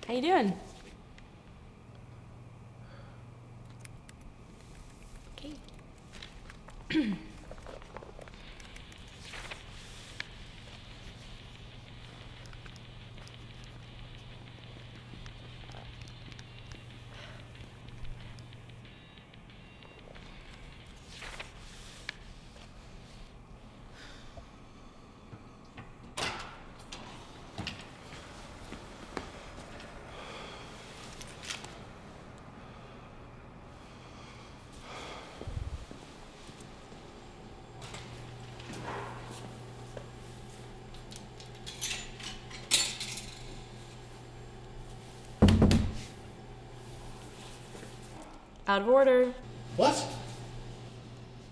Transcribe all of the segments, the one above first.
How you doing? Okay. Out of order. What?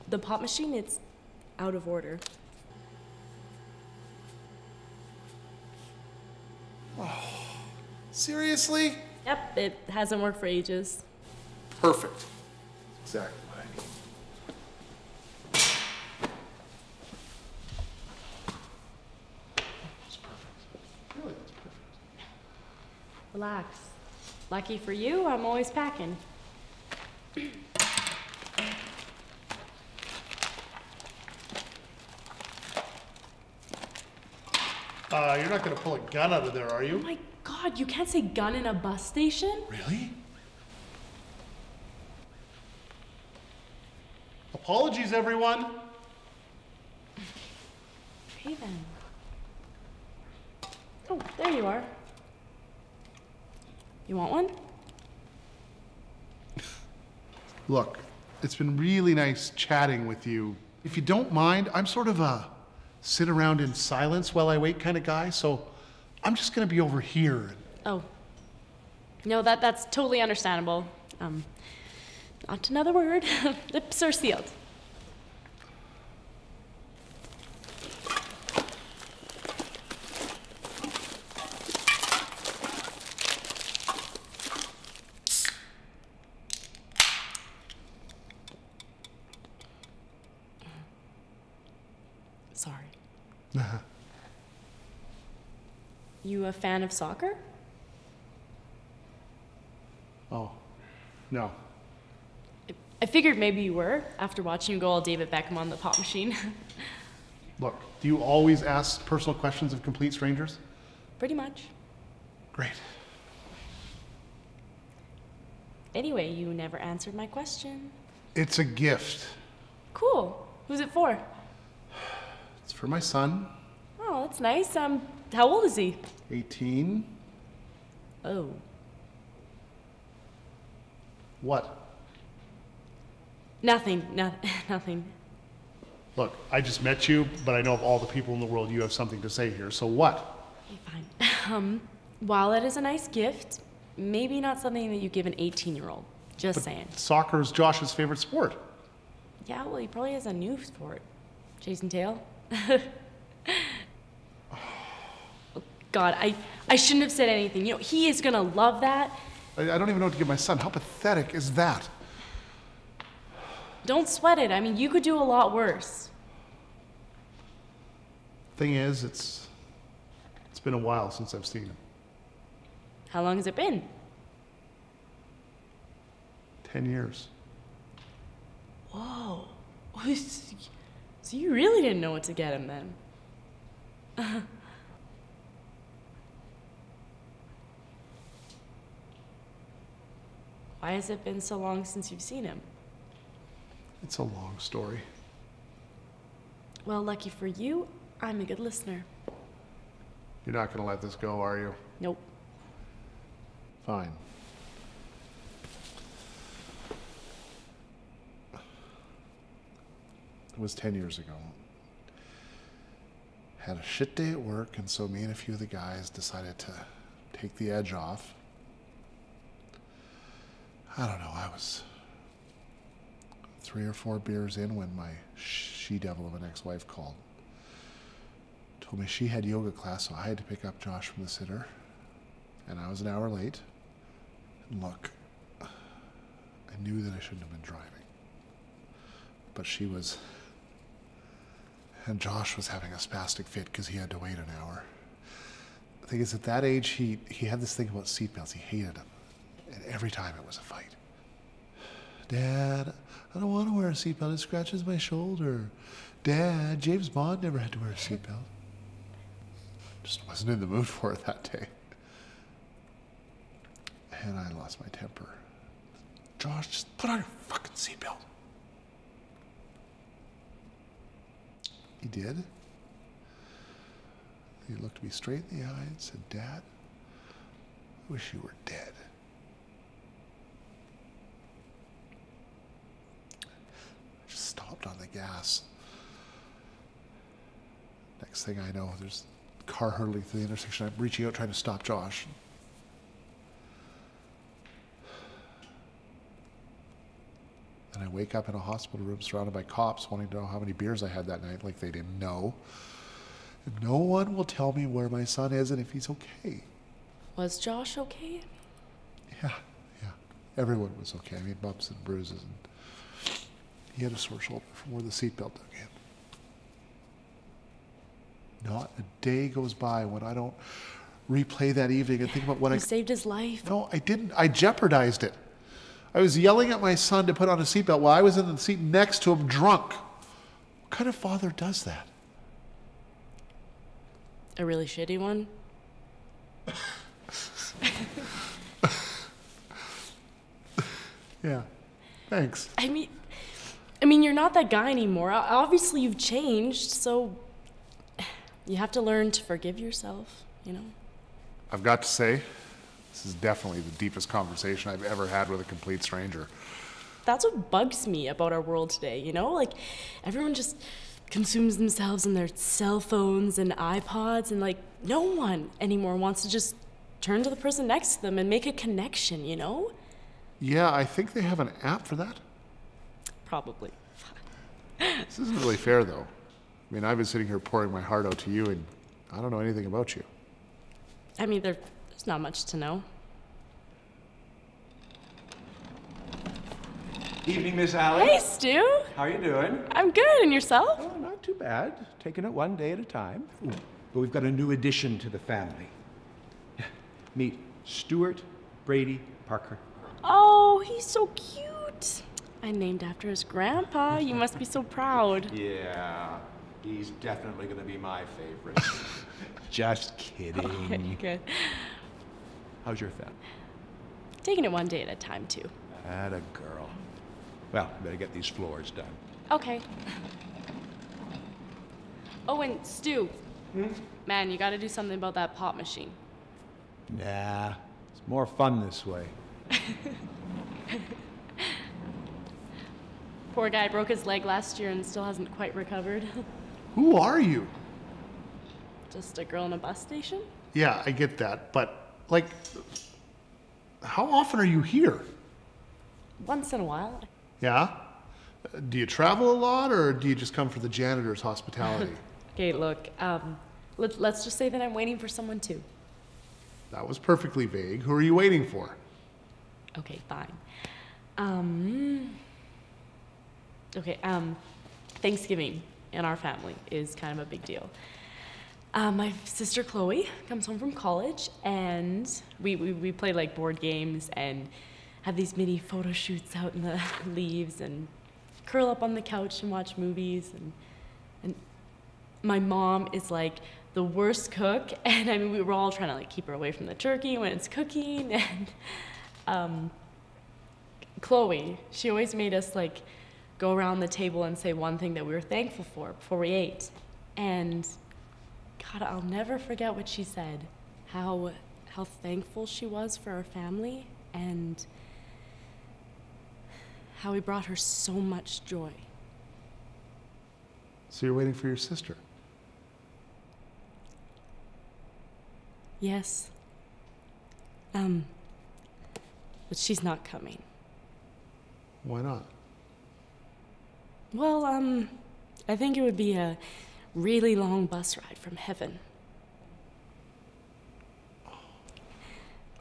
The pop machine, it's out of order. Seriously? Yep, it hasn't worked for ages. Perfect. Exactly what I need. It's perfect. Really, it's perfect. Relax. Lucky for you, I'm always packing. You're not gonna pull a gun out of there, are Oh you? my god, you can't say gun in a bus station? Really? Apologies, everyone. Okay then. Oh, there you are. You want one? Look, it's been really nice chatting with you. If you don't mind, I'm sort of a sit around in silence while I wait kind of guy, so I'm just gonna be over here. Oh. No, that's totally understandable. Not another word. Lips are sealed. Sorry. You a fan of soccer? Oh, no. I figured maybe you were, after watching you go all David Beckham on the pop machine. Look, do you always ask personal questions of complete strangers? Pretty much. Great. Anyway, you never answered my question. It's a gift. Cool. Who's it for? It's for my son, Oh, that's nice. How old is he? 18. Oh. What? Nothing. Nothing. Look, I just met you, but I know of all the people in the world, you have something to say here, so what? Okay, fine. While it is a nice gift, maybe not something that you give an 18-year-old. Just saying. Soccer is Josh's favorite sport. Yeah, well, he probably has a new sport. Chasing tail. Oh, God, I shouldn't have said anything. You know, he is gonna love that. I don't even know what to give my son. How pathetic is that? Don't sweat it. I mean, you could do a lot worse. Thing is, it's been a while since I've seen him. How long has it been? 10 years. Whoa. So you really didn't know what to get him then? Why has it been so long since you've seen him? It's a long story. Well, lucky for you, I'm a good listener. You're not gonna let this go, are you? Nope. Fine. It was 10 years ago. Had a shit day at work, and so me and a few of the guys decided to take the edge off. I don't know, I was 3 or 4 beers in when my she-devil of an ex-wife called. Told me she had yoga class, so I had to pick up Josh from the sitter. And I was an hour late. And look, I knew that I shouldn't have been driving. But she was... And Josh was having a spastic fit because he had to wait an hour. thing is, at that age, he had this thing about seatbelts. He hated them. And every time it was a fight. Dad, I don't want to wear a seatbelt. It scratches my shoulder. Dad, James Bond never had to wear a seatbelt. Just wasn't in the mood for it that day. And I lost my temper. Josh, just put on your fucking seatbelt. He did. He looked me straight in the eye and said, Dad, I wish you were dead. I just stopped on the gas. Next thing I know, there's a car hurtling through the intersection. I'm reaching out trying to stop Josh. And I wake up in a hospital room surrounded by cops wanting to know how many beers I had that night, like they didn't know. And no one will tell me where my son is and if he's okay. Was Josh okay? Yeah. Everyone was okay. I mean, bumps and bruises. And he had a sore shoulder from where the seatbelt dug in. Not a day goes by when I don't replay that evening and think about what You saved his life. No, I didn't. I jeopardized it. I was yelling at my son to put on a seatbelt while I was in the seat next to him drunk. What kind of father does that? A really shitty one? Yeah, thanks. I mean, you're not that guy anymore. Obviously, you've changed, so you have to learn to forgive yourself, you know? I've got to say, this is definitely the deepest conversation I've ever had with a complete stranger. That's what bugs me about our world today, you know? Like, everyone just consumes themselves in their cell phones and iPods, and like, no one anymore wants to just turn to the person next to them and make a connection, you know? Yeah, I think they have an app for that. Probably. This isn't really fair, though. I mean, I've been sitting here pouring my heart out to you, and I don't know anything about you. I mean, there's not much to know. Evening, Miss Allie. Hey, Stu. How are you doing? I'm good, and yourself? Oh, not too bad. Taking it one day at a time. Ooh, but we've got a new addition to the family. Meet Stuart Brady Parker. Oh, he's so cute. I named after his grandpa. You must be so proud. Yeah, he's definitely going to be my favorite. Just kidding. Okay, good. How's your family? Taking it one day at a time, too. Atta girl. Well, better get these floors done. Okay. Oh, and Stu. Man, you gotta do something about that pop machine. Nah, it's more fun this way. Poor guy broke his leg last year and still hasn't quite recovered. Who are you? Just a girl in a bus station? Yeah, I get that, but, like, how often are you here? Once in a while. Yeah? Do you travel a lot, or do you just come for the janitor's hospitality? Okay, look, let's just say that I'm waiting for someone too. That was perfectly vague. Who are you waiting for? Okay, fine. Okay, Thanksgiving in our family is kind of a big deal. My sister Chloe comes home from college, and we play like board games and have these mini photo shoots out in the leaves and curl up on the couch and watch movies. And my mom is like the worst cook, and I mean, we were all trying to like keep her away from the turkey when it's cooking. And Chloe, she always made us like go around the table and say one thing that we were thankful for before we ate. And God, I'll never forget what she said. How thankful she was for our family, and how we brought her so much joy. So you're waiting for your sister? Yes. But she's not coming. Why not? Well, I think it would be a really long bus ride from heaven.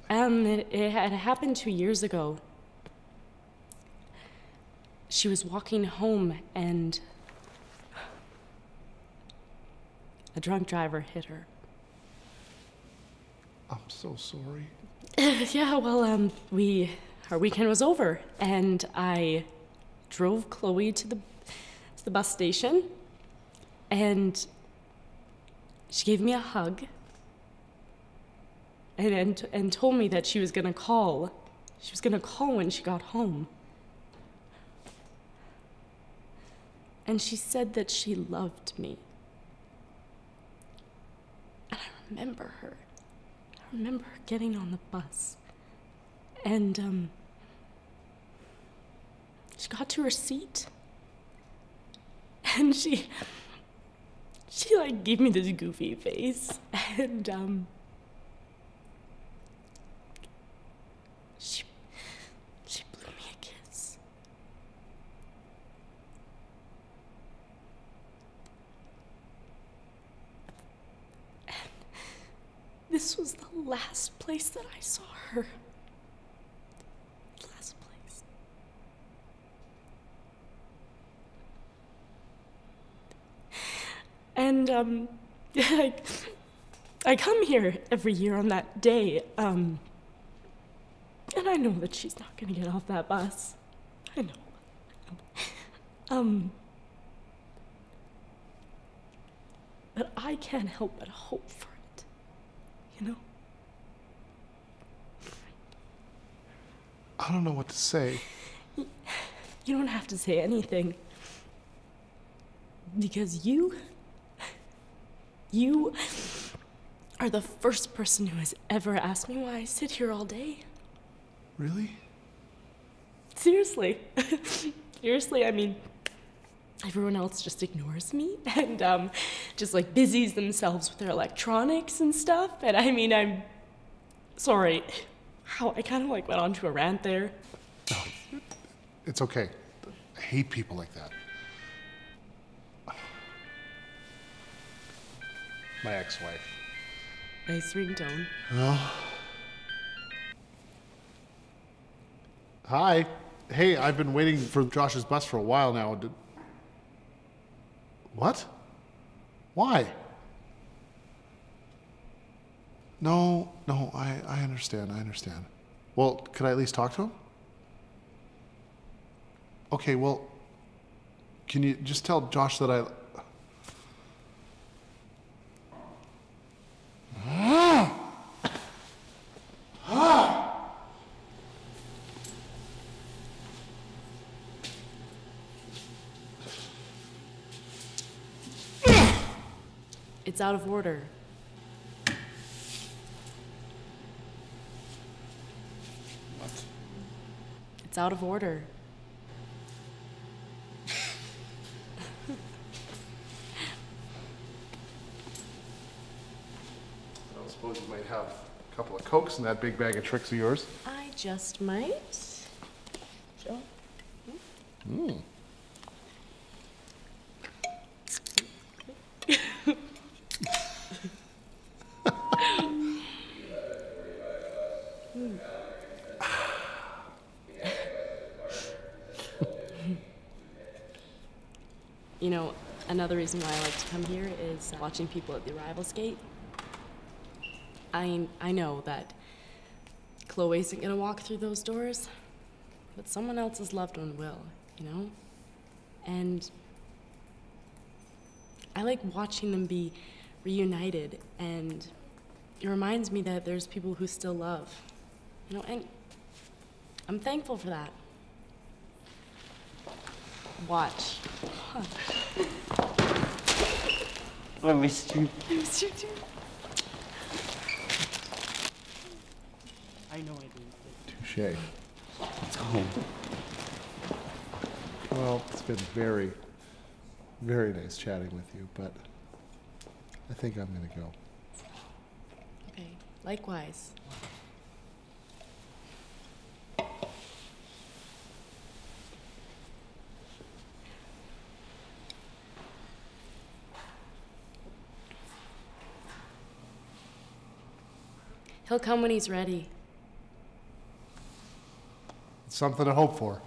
It had happened 2 years ago. She was walking home and a drunk driver hit her. I'm so sorry. Yeah, well, our weekend was over, and I drove Chloe to the bus station, and she gave me a hug, and told me that she was gonna call. She was gonna call when she got home. And she said that she loved me. And I remember her. I remember her getting on the bus. And, she got to her seat. And she like gave me this goofy face. And, she blew me a kiss. And this was the last place that I saw her. Last place. And, I come here every year on that day, and I know that she's not gonna get off that bus. I know. But I can't help but hope for it, you know? I don't know what to say. You don't have to say anything. Because you are the first person who has ever asked me why I sit here all day. Really? Seriously. Seriously, I mean, everyone else just ignores me and just like busies themselves with their electronics and stuff. And I mean, I'm sorry. How I kind of like went onto a rant there. No, it's okay. I hate people like that. My ex-wife. Nice ringtone. Well. Hi. Hey, I've been waiting for Josh's bus for a while now. What? Why? No, I understand, I understand. Well, could I at least talk to him? Okay, well, can you just tell Josh that I... It's out of order. What? It's out of order. I suppose you might have a couple of Cokes in that big bag of tricks of yours. I just might. Joe? Mm. You know, another reason why I like to come here is watching people at the arrivals gate. I know that Chloe isn't gonna walk through those doors, but someone else's loved one will, you know? And I like watching them be reunited, and it reminds me that there's people who still love, you know, and I'm thankful for that. Watch. Huh. I missed you. I missed you too. I know I did. Touche. Let's go home. Well, it's been very, very nice chatting with you, but I think I'm gonna go. Okay, likewise. He'll come when he's ready. It's something to hope for.